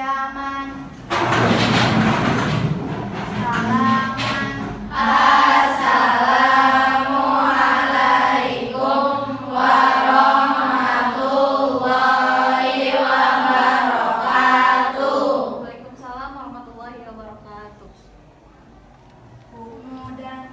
Qiyaman, salaman. Assalamualaikum warahmatullahi wabarakatuh. Waalaikumsalam warahmatullahi wabarakatuh. Kemudian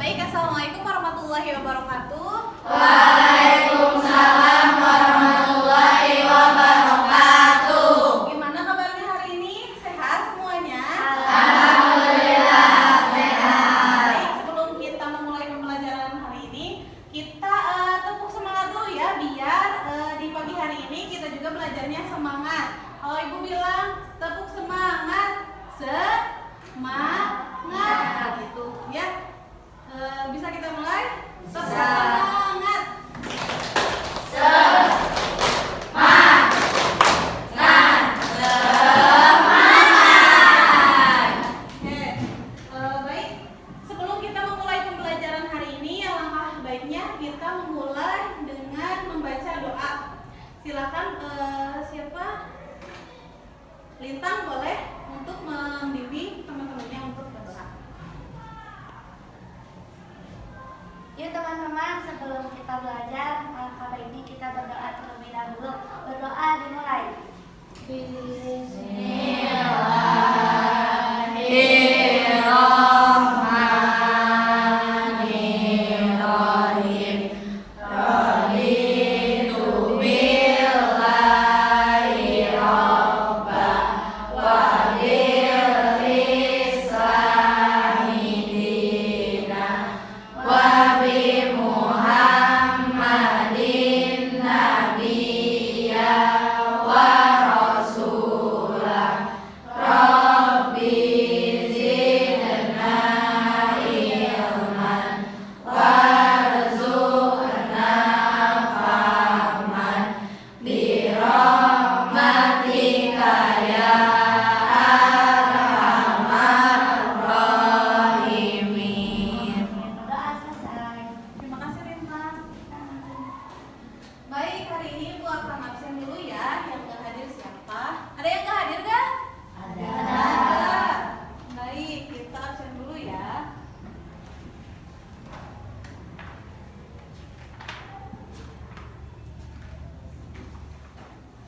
baik, assalamualaikum warahmatullahi wabarakatuh. Waalaikumsalam warahmatullahi wabarakatuh. Gimana kabarnya hari ini? Sehat semuanya? Alhamdulillah sehat. Baik, sebelum kita memulai pembelajaran hari ini, kita tepuk semangat dulu ya, biar di pagi hari ini kita juga belajarnya semangat. Kalau ibu bilang tepuk semangat, semangat gitu ya. Bisa kita mulai? Tepuk Bisa. semangat. Oke, baik. Sebelum kita memulai pembelajaran hari ini, alangkah baiknya kita memulai dengan membaca doa. Silakan siapa? Lintang boleh untuk membimbing teman-temannya untuk berdoa. Yuk teman-teman, sebelum kita belajar, alangkah baiknya kita berdoa terlebih dahulu. Berdoa dimulai. Bismillahirrahmanirrahim. Raditu billahi robba wa bil islami dina wa bi Muhammadin nabiyya wa rasulah. Rabbi zidna ilman warzuqna fahman bi rahmatika ya arhamar rahimin. Doa selesai. Terima kasih Lintang. Baik, hari ini Bu akan absen dulu ya. Yang nggak hadir siapa? Ada yang nggak hadir nggak? Ada. Baik, kita absen dulu ya.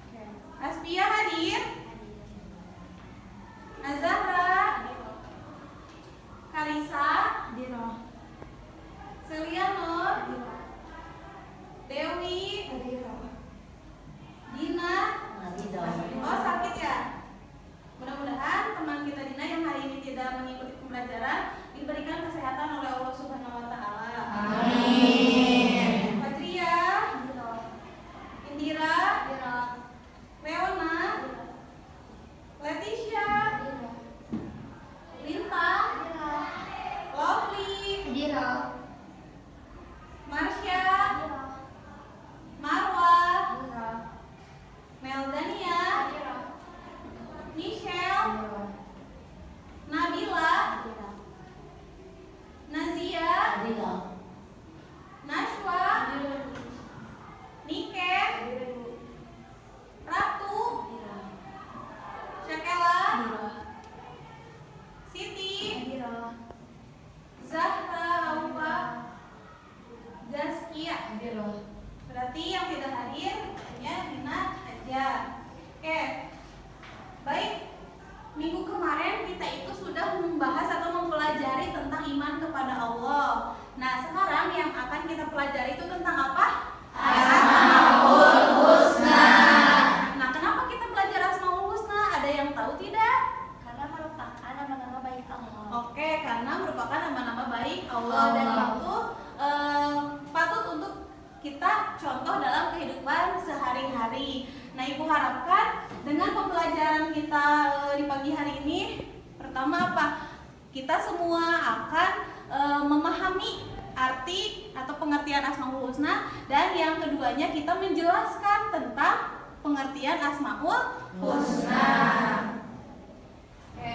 Oke. Aspia hadir? Azahra? Karisa? Celia Nur? Dewi? Dina? Oh, sakit ya? Mudah-mudahan teman kita Dina yang hari ini tidak mengikuti pembelajaran diberikan kesehatan oleh Allah Subhanahu wa taala. Amin. Fajria, Indira, Leona, Leticia, Lintang, Lovely, Marsha, Marwa, Meldania, Michelle, Nabila, Nazia, Nashwa, Niken, Ratu, Syakela, Siti, Zahra, Aufa, Zaskia. Berarti yang tidak hadir hanya Dina aja. Oke. Baik. Minggu kemarin kita itu sudah membahas atau mempelajari tentang iman kepada Allah. Nah, sekarang yang akan kita pelajari itu tentang apa? Asmaul Husna. Nah, kenapa kita belajar Asmaul Husna? Ada yang tahu tidak? Karena merupakan nama-nama baik Allah. Oke, karena merupakan nama-nama baik Allah dan patut untuk kita contoh dalam kehidupan sehari-hari. Nah, Ibu harapkan dengan pembelajaran kita di pagi hari ini, pertama apa? Kita semua akan memahami arti atau pengertian Asmaul Husna, dan yang keduanya kita menjelaskan tentang pengertian Asmaul Husna. Oke.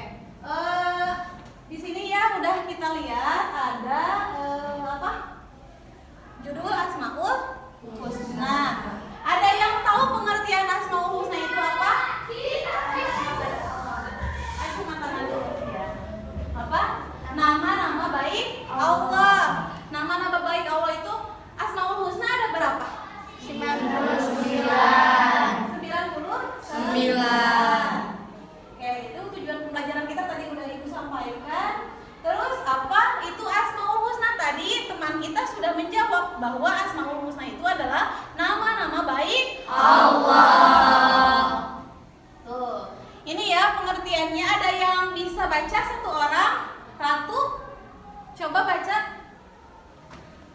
Di sini ya udah kita lihat ada apa? Judul Asmaul Husna. menjawab bahwa Asmaul Husna itu adalah nama-nama baik Allah. Tuh, ini ya pengertiannya. Ada yang bisa baca satu orang? Ratu, coba baca.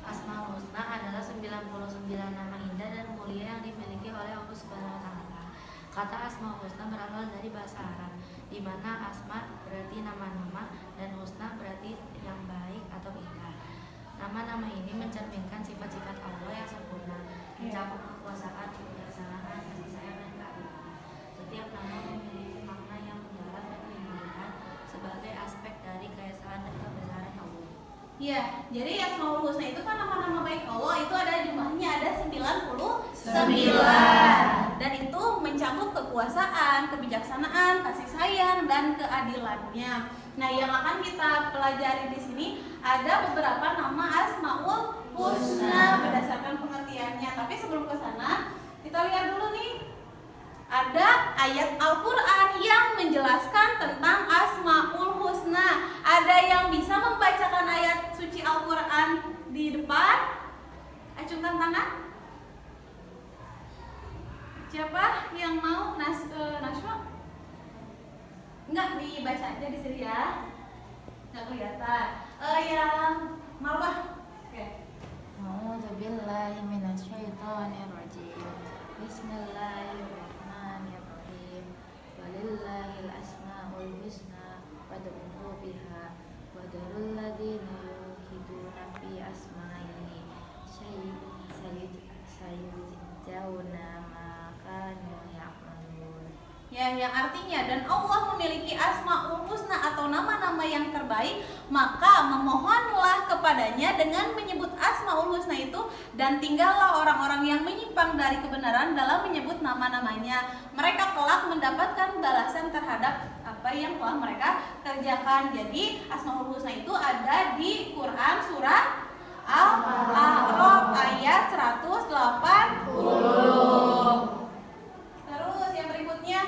Asmaul Husna adalah 99 nama indah dan mulia yang dimiliki oleh Allah Subhanahu wa taala. Kata Asmaul Husna berasal dari bahasa Arab, di mana asma berarti nama-nama dan husna berarti yang baik atau indah. Nama-nama ini mencerminkan sifat-sifat Allah yang sempurna, mencakup kekuasaan, kebijaksanaan, kasih sayang dan keadilan. Setiap nama memiliki makna yang mendalam dan menunjukkan sebagai aspek dari keesaan dan kebesaran Allah. Ya, jadi Asmaul Husna itu kan nama-nama baik Allah, itu ada jumlahnya ada 99. Dan itu mencakup kekuasaan, kebijaksanaan, kasih sayang dan keadilannya. Nah, yang akan kita pelajari di sini ada beberapa nama Asmaul Husna berdasarkan pengertiannya. Tapi sebelum ke sana, kita lihat dulu nih. Ada ayat Al-Quran yang menjelaskan tentang Asmaul Husna. Ada yang bisa membacakan ayat suci Al-Quran di depan? Acungkan tangan. Siapa yang mau? Naswa? Enggak, dibaca aja di sini ya. Enggak kelihatan. Yang Marwah. Oke. A'udzubillahi minasyaitonirrajim. Bismillahirrahmanirrahim. Walillahil asmaul husna fad'uhu biha wa darul ladzina yulhiduna fi asma'ihi sayujzauna ma kanu ya'malun. Ya, yang artinya dan Allah memiliki Asmaul Husna atau nama-nama yang terbaik, maka memohonlah kepadanya dengan menyebut Asmaul Husna itu, dan tinggallah orang-orang yang menyimpang dari kebenaran dalam menyebut nama-namanya. Mereka kelak mendapatkan balasan terhadap apa yang telah mereka kerjakan. Jadi Asmaul Husna itu ada di Quran surat Al-A'raf ayat 180. Terus yang berikutnya,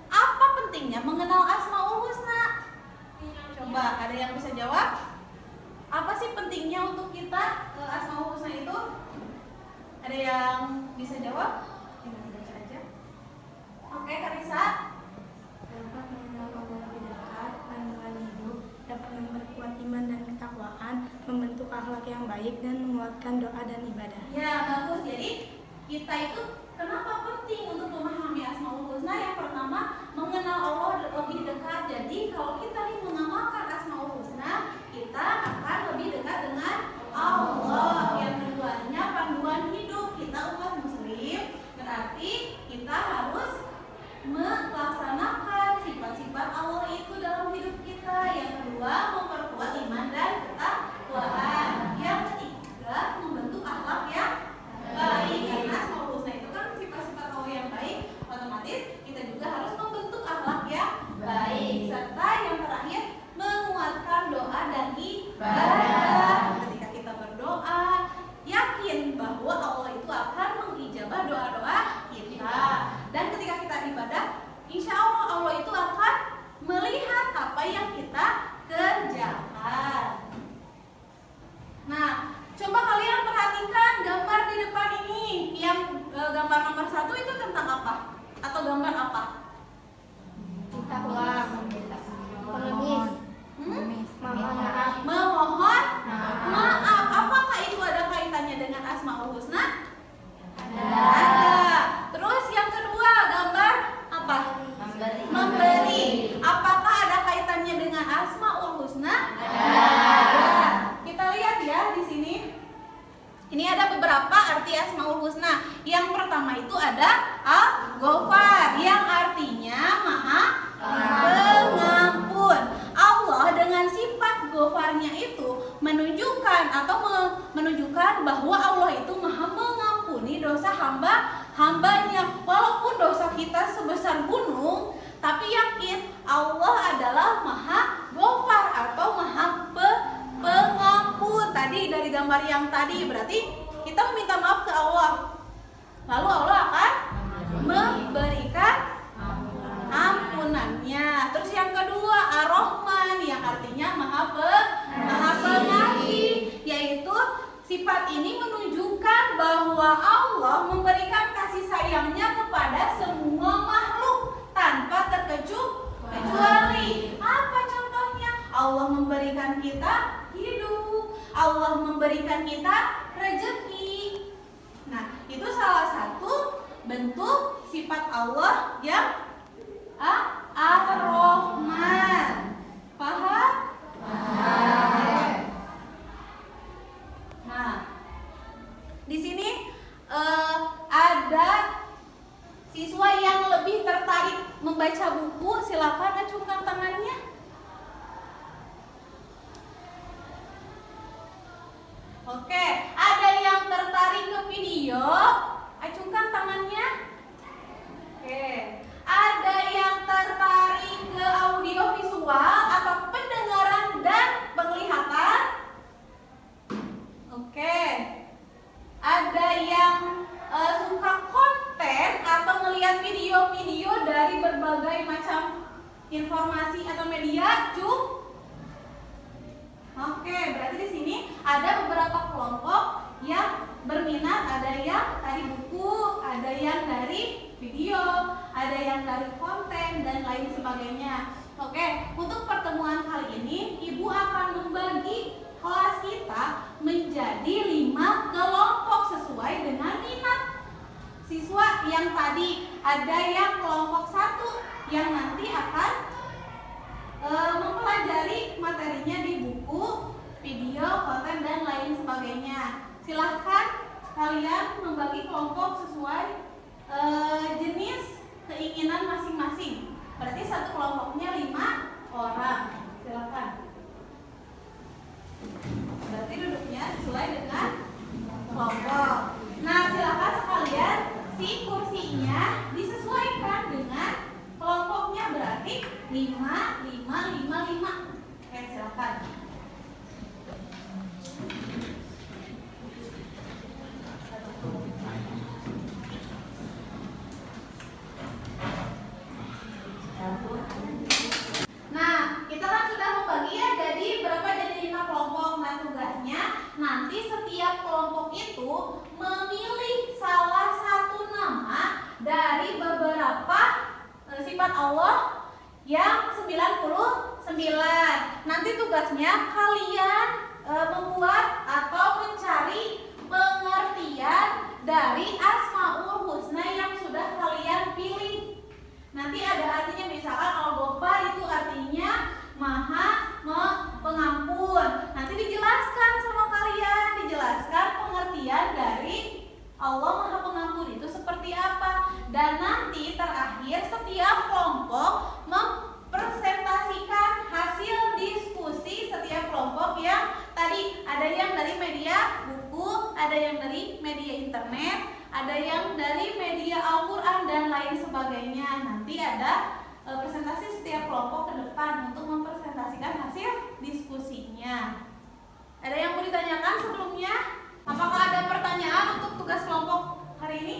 apa pentingnya mengenal Asmaul Husna? Coba ada yang bisa jawab? Apa sih pentingnya untuk kita Asmaul Husna itu? Ada yang bisa jawab? Kita baca aja. Oke, Karisa. Dapat mengenal Allah lebih dekat, panduan hidup, dapat memperkuat iman dan ketakwaan, membentuk akhlak yang baik dan menguatkan doa dan ibadah. Ya, bagus. Jadi kita itu kenapa penting untuk memahami Asmaul Husna? Yang pertama, mengenal Allah lebih dekat. Jadi kalau kita nih mengamalkan Asmaul Husna, kita akan lebih dekat dengan Allah. Yang keduanya, panduan hidup. Kita umat muslim, berarti kita harus melaksanakan sifat-sifat Allah itu dalam hidup kita. Yang kedua, memperkuat iman dan ketakwaan. Yang ketiga, membentuk akhlak yang baik. Karena Asmaul Husna itu kan sifat-sifat Allah yang baik, otomatis kita juga harus membentuk akhlak yang baik. Serta yang terakhir, menguatkan doa dan ibadah. Ketika kita berdoa, yakin bahwa Allah itu akan mengijabah doa-doa kita. Dan ketika kita ibadah, insya Allah Allah itu akan melihat apa yang kita kerjakan. Nah, coba kalian perhatikan gambar di depan ini. Yang gambar nomor 1 itu tentang apa? Atau gambar apa? Kita ulang. Pengemis. Memohon maaf. Apakah itu ada kaitannya dengan Asmaul Husna? Ada. Terus yang kedua, gambar apa? Memberi. Apakah ada kaitannya dengan Asmaul Husna? Ada. Kita lihat ya di sini. Ini ada beberapa arti Asmaul Husna. Yang pertama itu ada Al-Ghafar, yang artinya Maha Pengampun. Allah dengan sifat Ghafarnya itu menunjukkan bahwa Allah itu Maha mengampuni dosa hambanya. Walaupun dosa kita sebesar gunung, tapi yakin Allah adalah Maha Ghafar atau Maha Pengampun. Tadi dari gambar yang tadi berarti kita meminta maaf ke Allah, lalu Allah akan memberikan ampunannya. Terus yang kedua, Ar-Rahman, yang artinya Maha Pengasih, yaitu sifat Allah memberikan kita hidup, Allah memberikan kita rezeki. Nah, itu salah satu bentuk sifat Allah yang Ar-Rahman. Paham? Paham. Nah, di sini ada siswa yang lebih tertarik membaca buku, silakan acungkan tangannya. Oke, ada yang tertarik ke video, acungkan tangannya. Oke, ada yang tertarik ke audio visual atau pendengaran dan penglihatan. Oke, ada yang suka konten atau melihat video-video dari berbagai macam informasi atau media, Oke, berarti di sini ada beberapa kelompok yang berminat, ada yang dari buku, ada yang dari video, ada yang dari konten dan lain sebagainya. Oke, untuk pertemuan kali ini Ibu akan membagi kelas kita menjadi 5 kelompok sesuai dengan minat siswa. Yang tadi ada yang kelompok 1 yang nanti akan mempelajari materinya di buku, video, konten dan lain sebagainya. Silahkan kalian membagi kelompok sesuai jenis keinginan masing-masing. Berarti satu kelompoknya 5 orang. Silahkan. Berarti duduknya sesuai dengan kelompok. Nah, silakan sekalian si kursinya disesuaikan dengan kelompoknya, berarti 5, 5, 5, 5. Oke, silakan. Nah, kita kan sudah membagi ya, jadi berapa jadi 5 kelompok. Nah, tugasnya nanti setiap kelompok itu memilih salah satu nama dari beberapa sifat Allah yang 99. Nanti tugasnya kalian membuat atau mencari pengertian dari Asmaul Husna yang sudah kalian pilih. Nanti ada artinya, misalkan Al-Ghaffar itu artinya Maha Pengampun. Nanti dijelaskan sama kalian, dijelaskan pengertian dari Allah Maha Pengampun itu seperti apa. Dan nanti terakhir setiap kelompok mempresentasikan hasil diskusi setiap kelompok yang tadi ada yang dari media buku, ada yang dari media internet, ada yang dari media Al-Quran dan lain sebagainya. Nanti ada presentasi setiap kelompok ke depan untuk mempresentasikan hasil diskusinya. Ada yang mau ditanyakan sebelumnya? Apakah ada pertanyaan untuk tugas kelompok hari ini?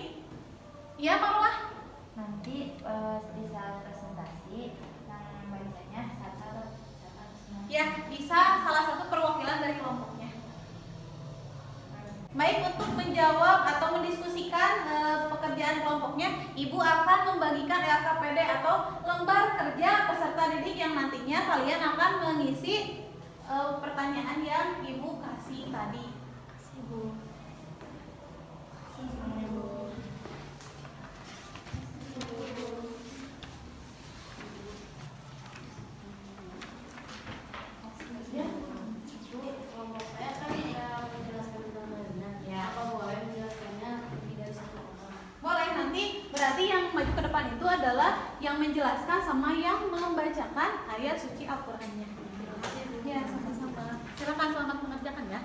Iya, Marwah? Nanti di saat presentasi yang bacanya satu semua. Ya, bisa salah satu perwakilan dari kelompoknya. Baik, untuk menjawab atau mendiskusikan pekerjaan kelompoknya, Ibu akan membagikan LKPD atau lembar kerja peserta didik yang nantinya kalian akan mengisi pertanyaan yang Ibu kasih tadi. Kasih, Bu. Berarti yang maju ke depan itu adalah yang menjelaskan sama yang membacakan ayat suci Al-Qur'annya. Ya, sama-sama. Silakan, selamat mengerjakan ya.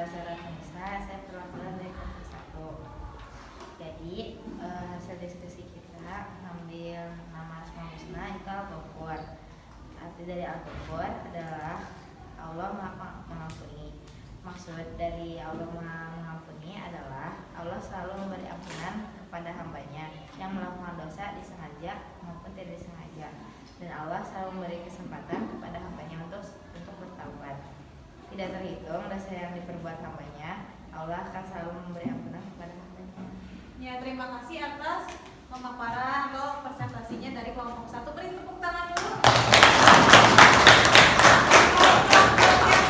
Zara Tanisa, saya perwakilan dari kelompok 1. Jadi hasil diskusi kita ngambil nama Asmaul Husna itu Al-Ghafur. Arti dari Al-Ghafur adalah Allah Maha Mengampuni. Maksud dari Allah Maha Mengampuni adalah Allah selalu memberi ampunan kepada hambanya yang melakukan dosa disengaja maupun tidak disengaja, dan Allah selalu memberi kesempatan kepada hambanya untuk bertaubat. Tidak terhitung dosa yang diperbuat hambanya, Allah akan selalu memberi ampunan kepada hambanya. Ya, terima kasih atas pemaparan atau presentasinya dari kelompok 1. Beri tepuk tangan dulu.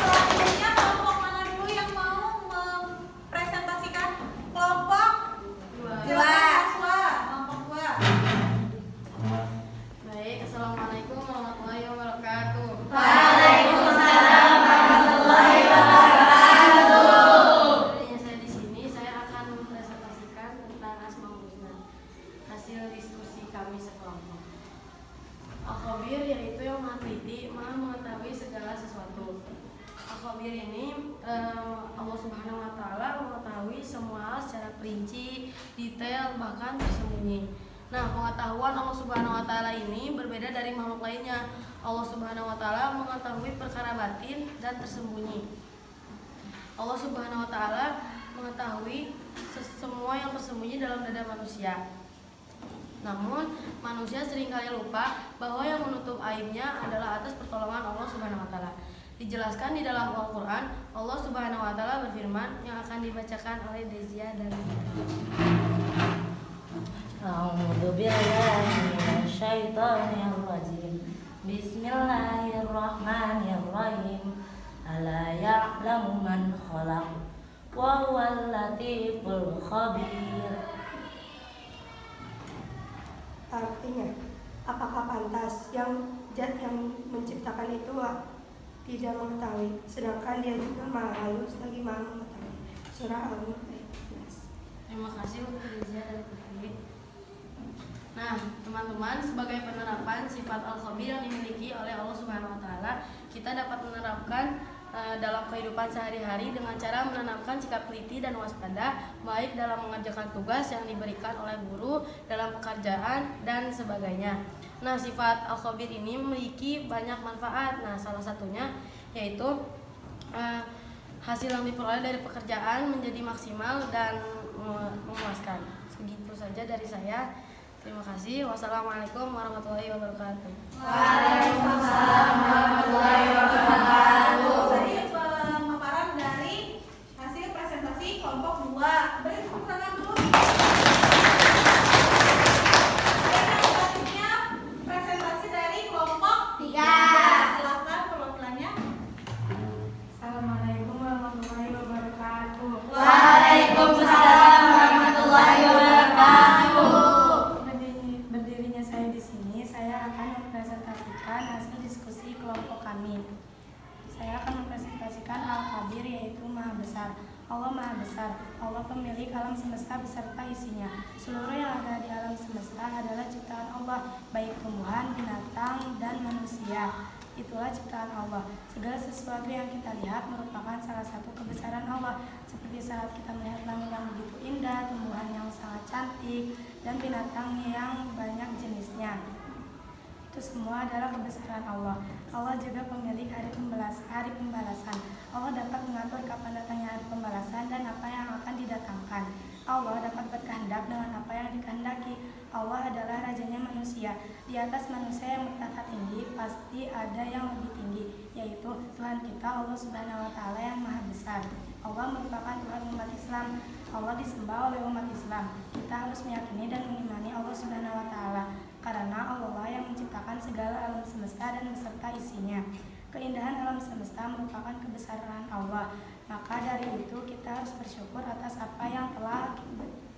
Selanjutnya kelompok mana dulu yang mau mempresentasikan? Kelompok 2. Kelompok 2. Baik, assalamualaikum warahmatullahi wabarakatuh. Waalaikumsalam warahmatullahi wabarakatuh. Saya di sini saya akan mempresentasikan tentang Asmaul Husna. Hasil diskusi kami sekelompok. Al-Khabir yaitu yang maha teliti, maha mengetahui segala sesuatu. Al-Khabir ini Allah Subhanahu wa taala mengetahui semua hal secara perinci, detail, bahkan tersembunyi. Nah, pengetahuan Allah Subhanahu wa taala ini berbeda dari makhluk lainnya. Allah Subhanahu wa taala mengetahui perkara batin dan tersembunyi. Allah Subhanahu wa taala mengetahui semua yang tersembunyi dalam dada manusia. Namun, manusia seringkali lupa bahwa yang menutup aibnya adalah atas pertolongan Allah Subhanahu wa taala. Dijelaskan di dalam Al-Qur'an, Allah Subhanahu wa taala berfirman yang akan dibacakan oleh Dezia dan A'udzu billahi minasyaitonir rajim. Bismillahirrahmanirrahim. Ala ya'lamu man khalaq wa huwal latiful khabir. Artinya, apakah pantas yang menciptakan itu tidak mengetahui, sedangkan dia juga maha halus lagi maha mengetahui. Surah Al-Mulk ayat 11. Terima kasih untuk Dezia dan Putri. Nah, teman-teman, sebagai penerapan sifat Al-Khabir yang dimiliki oleh Allah Subhanahu wa taala, kita dapat menerapkan dalam kehidupan sehari-hari dengan cara menanamkan sikap teliti dan waspada, baik dalam mengerjakan tugas yang diberikan oleh guru, dalam pekerjaan, dan sebagainya. Nah, sifat Al-Khabir ini memiliki banyak manfaat. Nah, salah satunya yaitu hasil yang diperoleh dari pekerjaan menjadi maksimal dan memuaskan. Segitu saja dari saya. Terima kasih. Wassalamualaikum warahmatullahi wabarakatuh. Waalaikumsalam warahmatullahi wabarakatuh. Tadi pemaparan dari hasil presentasi kelompok 2. Beri tepuk tangan dulu. Dan selanjutnya presentasi dari kelompok 3. Silakan perwakilannya. Assalamualaikum warahmatullahi wabarakatuh. Waalaikumsalam warahmatullahi wabarakatuh. Berdirinya saya di sini, saya akan mempresentasikan hasil diskusi kelompok kami. Saya akan mempresentasikan Al-Khabir yaitu Maha Besar. Allah Maha Besar, Allah pemilik alam semesta beserta isinya. Seluruh yang ada di alam semesta adalah ciptaan Allah, baik tumbuhan, binatang, dan manusia. Itulah ciptaan Allah. Segala sesuatu yang kita lihat merupakan salah satu kebesaran Allah. Seperti saat kita melihat langit yang begitu indah, tumbuhan yang sangat cantik, dan binatang yang banyak jenisnya. Itu semua adalah kebesaran Allah. Allah juga pemilik hari pembalasan. Allah dapat mengatur kapan datangnya hari pembalasan dan apa yang akan didatangkan. Allah dapat berkehendak dengan apa yang dikehendaki. Allah adalah rajanya manusia. Di atas manusia yang bertata tinggi pasti ada yang lebih tinggi, yaitu Tuhan kita Allah Subhanahu wa taala yang Maha Besar. Allah merupakan Tuhan umat Islam. Allah disembah oleh umat Islam. Kita harus meyakini dan mengimani Allah Subhanahu wa taala karena Allah yang menciptakan segala alam semesta dan beserta isinya. Keindahan alam semesta merupakan kebesaran Allah. Maka dari itu kita harus bersyukur atas apa yang telah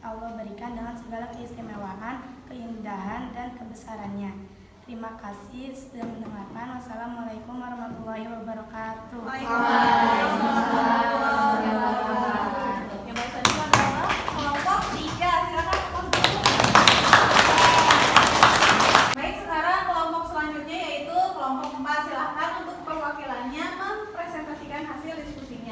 Allah berikan dengan segala keistimewaan, keindahan, dan kebesarannya. Terima kasih sudah mendengarkan. Wassalamualaikum warahmatullahi wabarakatuh. Waalaikumsalam warahmatullahi wabarakatuh. Yang baik tadi adalah kelompok 3. Silakan kelompok 3. Baik, sekarang kelompok selanjutnya yaitu kelompok 4. Silakan untuk perwakilannya mempresentasikan hasil diskusinya.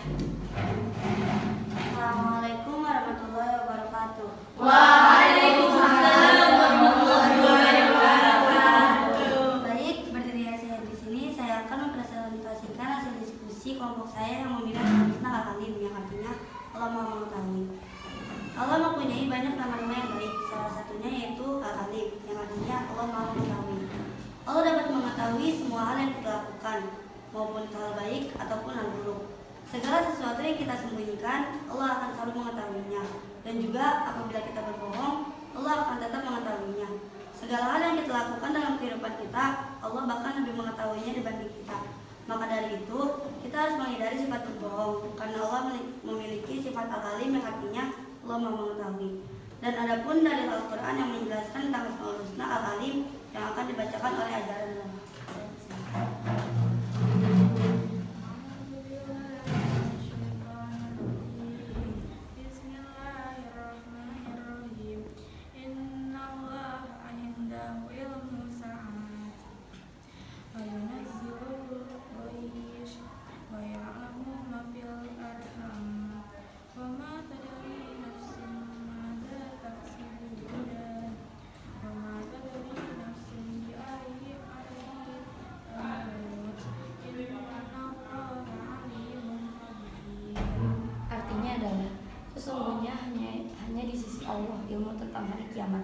Allah Maha Mengetahui. Allah mempunyai banyak nama-nama yang baik, salah satunya yaitu Al-Alim, yang artinya Allah Maha Mengetahui. Allah dapat mengetahui semua hal yang kita lakukan, maupun hal baik ataupun hal buruk. Segala sesuatu yang kita sembunyikan, Allah akan selalu mengetahuinya. Dan juga apabila kita berbohong, Allah akan tetap mengetahuinya. Segala hal yang kita lakukan dalam kehidupan kita, Allah bahkan lebih mengetahuinya dibanding kita. Maka dari itu, kita harus menghindari sifat berbohong, karena Allah memiliki sifat Al-Alim yang artinya Allah Maha Mengetahui. Dan adapun dari Al-Quran yang menjelaskan tentang Asmaul Husna Al-Alim yang akan dibacakan oleh ajaran Allah. Sesungguhnya hanya di sisi Allah ilmu tentang hari kiamat,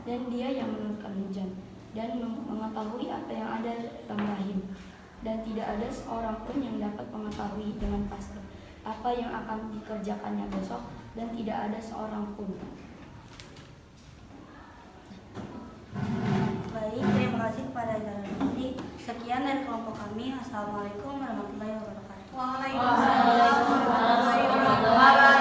dan Dia yang menurunkan hujan dan mengetahui apa yang ada dalam rahim, dan tidak ada seorang pun yang dapat mengetahui dengan pasti apa yang akan dikerjakannya besok, dan tidak ada seorang pun. Baik, terima kasih kepada ajaran ini. Sekian dari kelompok kami. Assalamualaikum warahmatullahi wabarakatuh. Waalaikumsalam warahmatullahi wabarakatuh.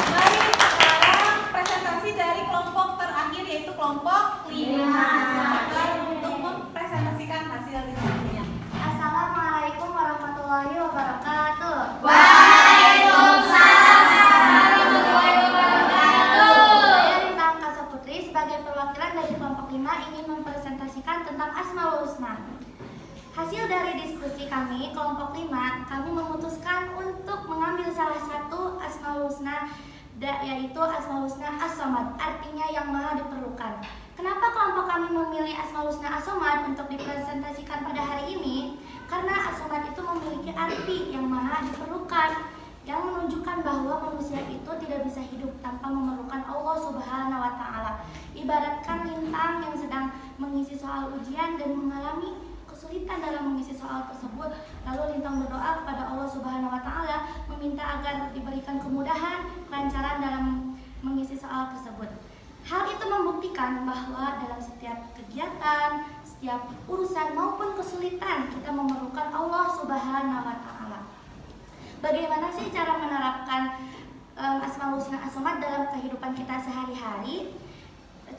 Baik, sekarang presentasi dari kelompok terakhir yaitu kelompok 5. Silakan untuk mempresentasikan hasil diskusinya. Assalamualaikum warahmatullahi wabarakatuh. Waalaikumsalam warahmatullahi wabarakatuh. Saya Rintang Kasa Putri sebagai perwakilan dari kelompok 5 ingin mempresentasikan tentang Asmaul Husna. Hasil dari diskusi kami, kelompok 5, kami memutuskan untuk mengambil salah satu Asmaul Husna, yaitu Asmaul Husna As-Somad, artinya yang maha diperlukan. Kenapa kelompok kami memilih Asmaul Husna As-Somad untuk dipresentasikan pada hari ini? Karena As-Somad itu memiliki arti yang maha diperlukan, yang menunjukkan bahwa manusia itu tidak bisa hidup tanpa memerlukan Allah Subhanahu wa Ta'ala. Ibaratkan lintang yang sedang mengisi soal ujian dan mengalami kesulitan dalam mengisi soal tersebut, lalu lintang berdoa kepada Allah Subhanahu wa Ta'ala meminta agar diberikan kemudahan, kelancaran dalam mengisi soal tersebut. Hal itu membuktikan bahwa dalam setiap kegiatan, setiap urusan maupun kesulitan kita memerlukan Allah Subhanahu wa Ta'ala. Bagaimana sih cara menerapkan Asmaul Husna As-Somad dalam kehidupan kita sehari-hari?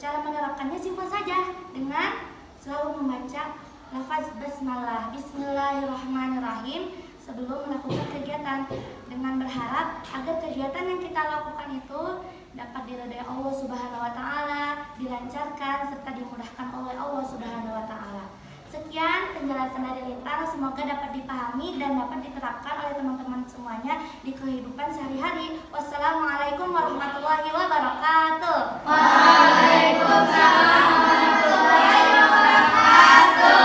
Cara menerapkannya simpel saja, dengan selalu membaca lafaz basmalah, bismillahirrahmanirrahim sebelum melakukan kegiatan, dengan berharap agar kegiatan yang kita lakukan itu dapat diridhai Allah Subhanahu wa Ta'ala, dilancarkan serta dimudahkan oleh Allah Subhanahu wa Ta'ala. Sekian penjelasan dari Lintang, semoga dapat dipahami dan dapat diterapkan oleh teman-teman semuanya di kehidupan sehari-hari. Wassalamualaikum warahmatullahi wabarakatuh. Waalaikumsalam warahmatullahi wabarakatuh.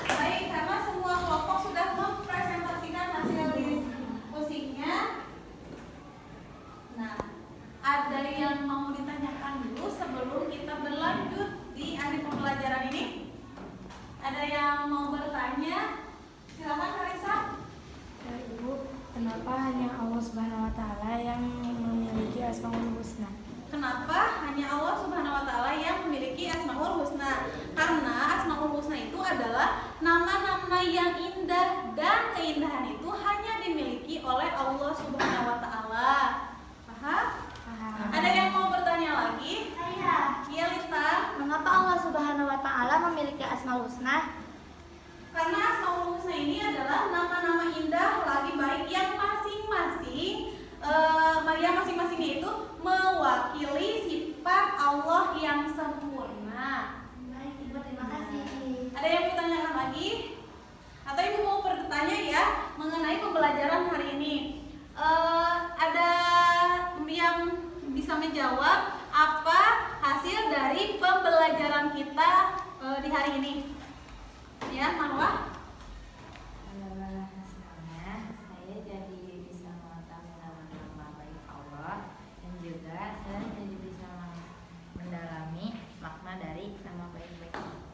Baik, karena semua kelompok sudah mempresentasikan hasil diskusinya. Nah, ada yang mau ditanyakan dulu sebelum kita berlanjut di akhir pembelajaran ini? Ada yang mau bertanya? Silakan Karisa. Ibu, kenapa hanya Allah Subhanahu wa Ta'ala yang memiliki Asmaul Husna? Kenapa hanya Allah Subhanahu wa Ta'ala yang memiliki Asmaul Husna? Karena Asmaul Husna itu adalah nama-nama yang indah, dan keindahan itu hanya dimiliki oleh Allah Subhanahu wa Ta'ala. Paham? Ada yang mau bertanya lagi? Saya. Iya, Lita. Mengapa Allah Subhanahu wa Ta'ala memiliki Asmaul Husna? Karena Asmaul Husna ini adalah nama-nama indah lagi baik yang masing-masingnya itu mewakili sifat Allah yang sempurna. Baik, Ibu, terima kasih. Ada yang mau tanyakan lagi? Atau Ibu mau bertanya ya mengenai pembelajaran hari ini? Ada yang bisa menjawab apa hasil dari pembelajaran hari ini? Ya, Marwah? Hasilnya saya jadi bisa mengetahui nama baik Allah dan juga saya jadi bisa mendalami makna dari nama baik-baik Allah.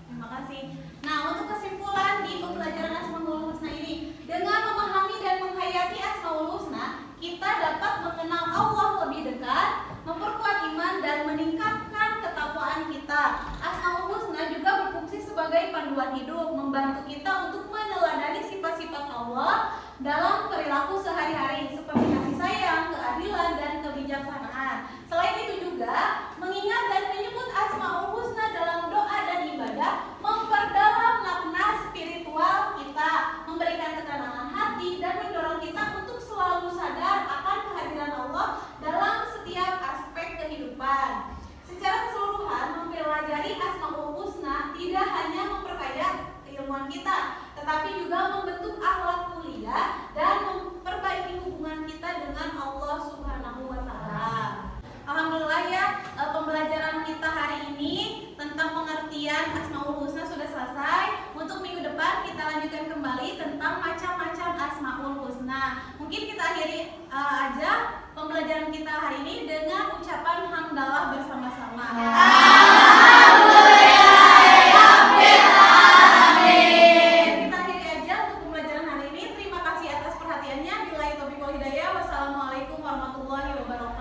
Terima kasih. Nah, untuk kesimpulan di pembelajaran Asmaul Husna ini, dengan memahami dan menghayati Asmaul Husna, kita dapat mengenal Allah lebih dekat, memperkuat iman dan meningkatkan ketakwaan kita. Asmaul Husna juga berfungsi sebagai panduan hidup, membantu kita untuk meneladani sifat-sifat Allah dalam perilaku sehari-hari seperti kasih sayang, keadilan, dan kebijaksanaan. Selain itu juga mengingat dan menyebut Asmaul Husna dalam doa dan ibadah memperdalam makna spiritual kita, memberikan ketenangan hati dan mendorong kita untuk selalu sadar akan kehadiran Allah dalam setiap aspek kehidupan. Secara keseluruhan, mempelajari Asmaul Husna tidak hanya memperkaya keilmuan kita, tetapi juga membentuk akhlak mulia dan memperbaiki hubungan kita dengan Allah Subhanahu wa Ta'ala. Alhamdulillah ya, pembelajaran kita hari ini tentang pengertian Asmaul Husna sudah selesai. Untuk minggu depan kita lanjutkan kembali tentang macam-macam Asmaul Husna. Mungkin kita akhiri aja pembelajaran kita hari ini dengan ucapan hamdalah bersama-sama. Kita akhiri aja untuk pembelajaran hari ini. Terima kasih atas perhatiannya. Billahi taufiq wal hidayah. Wassalamualaikum warahmatullahi wabarakatuh.